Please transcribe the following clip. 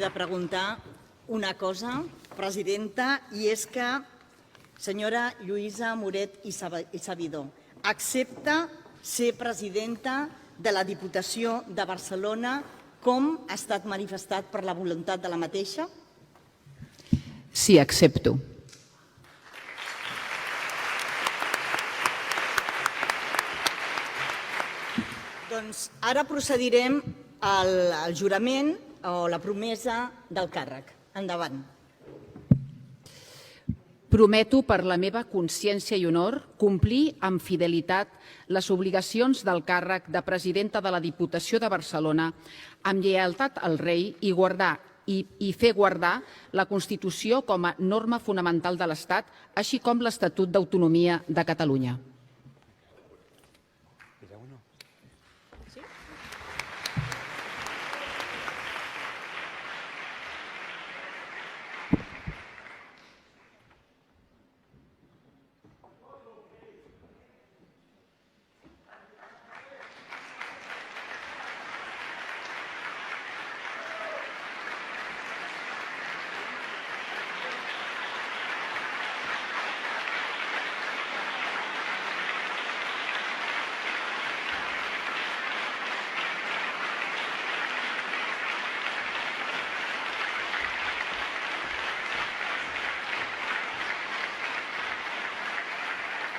de preguntar una cosa, presidenta, i és que, senyora Lluïsa Moret i Sabidor, accepta ser presidenta de la Diputació de Barcelona com ha estat manifestat per la voluntat de la mateixa? Sí, accepto. Doncs ara procedirem al jurament o la promesa del càrrec. Endavant. Prometo, per la meva consciència i honor, complir amb fidelitat les obligacions del càrrec de presidenta de la Diputació de Barcelona amb lleialtat al rei i fer guardar la Constitució com a norma fonamental de l'Estat, així com l'Estatut d'Autonomia de Catalunya.